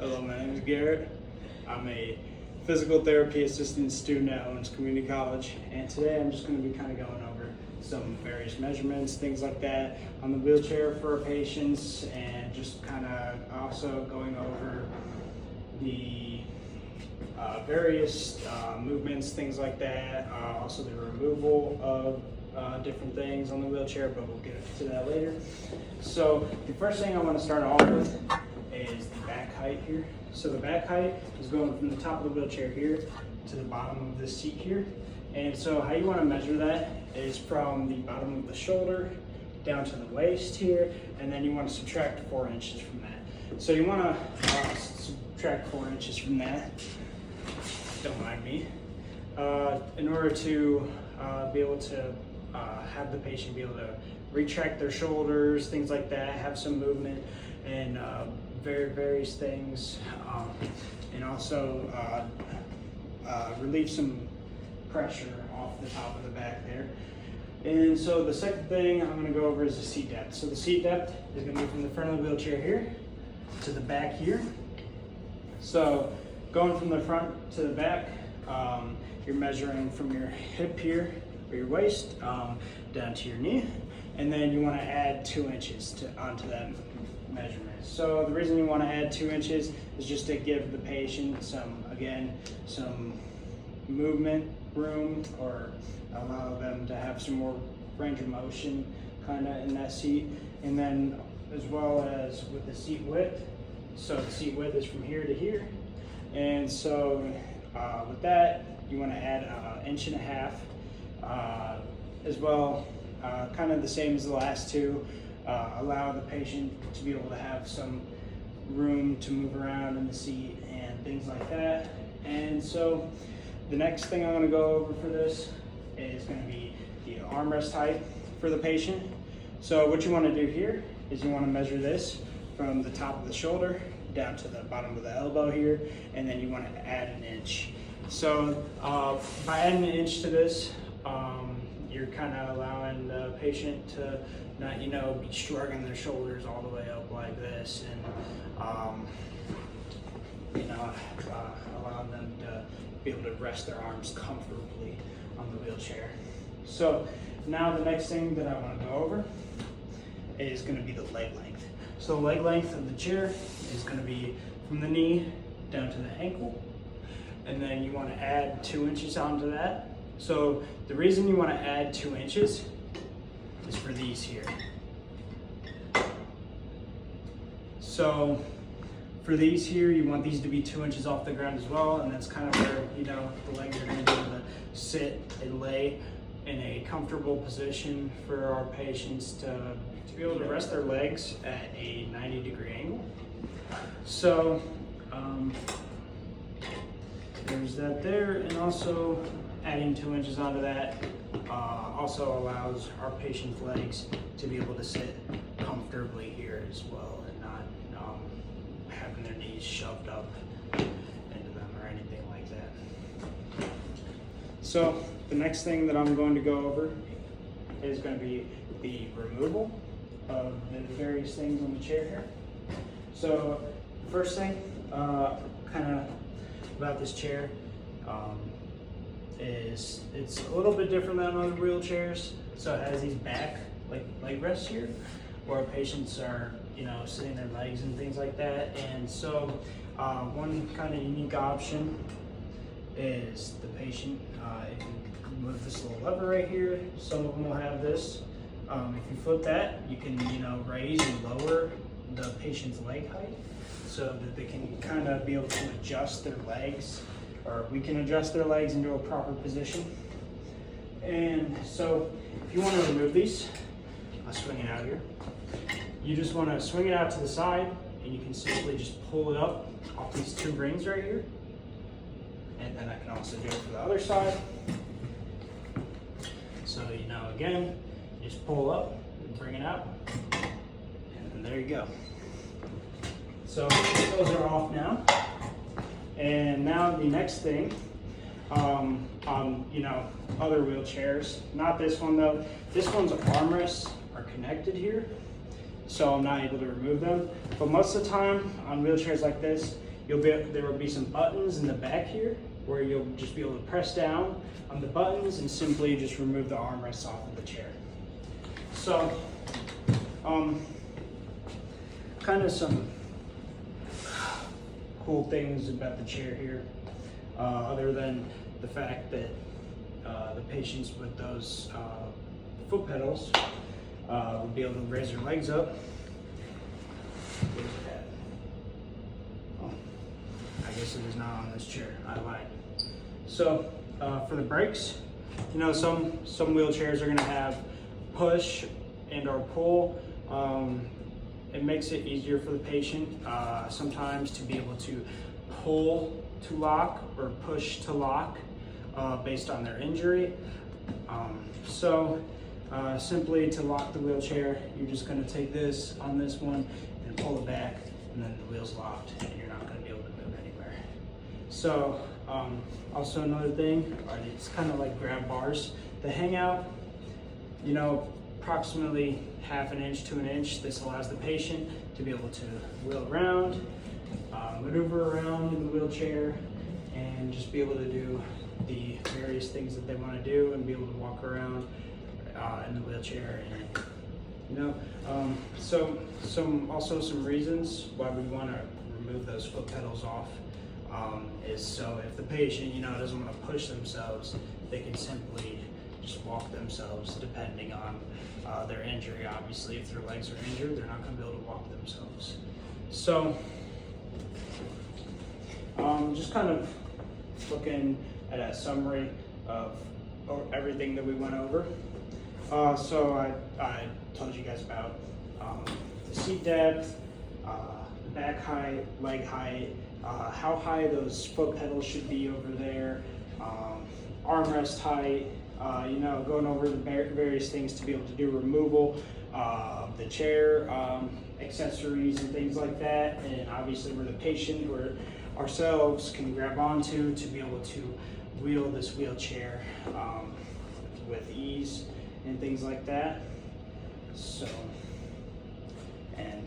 Hello, my name is Garrett. I'm a physical therapy assistant student at Owens Community College, and today I'm just going to be kind of going over some various measurements, things like that on the wheelchair for our patients, and just kind of also going over the various movements, things like that, also the removal of different things on the wheelchair, but we'll get to that later. So the first thing I want to start off with is the back height here. So the back height is going from the top of the wheelchair here to the bottom of the seat here. And so how you want to measure that is from the bottom of the shoulder down to the waist here, and then you want to subtract 4 inches from that. So you want to subtract 4 inches from that, don't mind me, in order to be able to have the patient be able to retract their shoulders, things like that, have some movement, and various things, and also relieve some pressure off the top of the back there. And so the second thing I'm going to go over is the seat depth. So the seat depth is going to be from the front of the wheelchair here to the back here. So going from the front to the back, you're measuring from your hip here, or your waist, down to your knee, and then you want to add 2 inches onto that measurement. So the reason you want to add 2 inches is just to give the patient some movement room, or allow them to have some more range of motion kind of in that seat. And then as well as with the seat width, so the seat width is from here to here, and so with that you want to add 1.5 inches as well, kind of the same as the last two. Allow the patient to be able to have some room to move around in the seat and things like that. And so the next thing I'm going to go over for this is going to be the armrest height for the patient. So what you want to do here is you want to measure this from the top of the shoulder down to the bottom of the elbow here, and then you want to add 1 inch. So by adding 1 inch to this, you're kind of allowing the patient to not, be shrugging their shoulders all the way up like this, and allowing them to be able to rest their arms comfortably on the wheelchair. So now the next thing that I want to go over is going to be the leg length. So the leg length of the chair is going to be from the knee down to the ankle, and then you want to add 2 inches onto that. So the reason you want to add 2 inches is for these here. So for these here, you want these to be 2 inches off the ground as well, and that's kind of where the legs are going to be able to sit and lay in a comfortable position for our patients to be able to rest their legs at a 90-degree angle. So there's that there, and also adding 2 inches onto that also allows our patient's legs to be able to sit comfortably here as well, and not having their knees shoved up into them or anything like that. So the next thing that I'm going to go over is going to be the removal of the various things on the chair here. So the first thing kind of about this chair is it's a little bit different than other wheelchairs. So it has these back leg rests here where patients are sitting their legs and things like that. And so one kind of unique option is the patient, if you move this little lever right here, some of them will have this. If you flip that, you can raise and lower the patient's leg height so that they can kind of be able to adjust their legs, or we can adjust their legs into a proper position. And so if you want to remove these, I'll swing it out here. You just want to swing it out to the side, and you can simply just pull it up off these 2 rings right here. And then I can also do it for the other side. So again, you just pull up and bring it out, and then there you go. So those are off now. And now the next thing, on other wheelchairs, not this one though. This one's armrests are connected here. so I'm not able to remove them. But most of the time on wheelchairs like this, there will be some buttons in the back here where you'll just be able to press down on the buttons and simply just remove the armrests off of the chair. So, kind of some cool things about the chair here, other than the fact that the patients with those foot pedals will be able to raise their legs up. Oh, I guess it is not on this chair. I lied. So for the brakes, you know, some wheelchairs are going to have push and or pull. It makes it easier for the patient sometimes to be able to pull to lock or push to lock based on their injury. Simply to lock the wheelchair, you're just going to take this on this one and pull it back, and then the wheel's locked and you're not going to be able to move anywhere. So also another thing are these kind of like grab bars that hang out, you know, approximately ½ an inch to an inch. This allows the patient to be able to wheel around, maneuver around in the wheelchair, and just be able to do the various things that they want to do and be able to walk around in the wheelchair. And you know, some reasons why we want to remove those foot pedals off is so if the patient, you know, doesn't want to push themselves, they can simply just walk themselves, depending on their injury. Obviously, if their legs are injured, they're not going to be able to walk themselves. So, just kind of looking at a summary of everything that we went over. So I told you guys about the seat depth, the back height, leg height, how high those foot pedals should be over there, armrest height, you know, going over the various things to be able to do removal of the chair, accessories and things like that, and obviously where the patient or ourselves can grab onto to be able to wheel this wheelchair with ease and things like that. So, and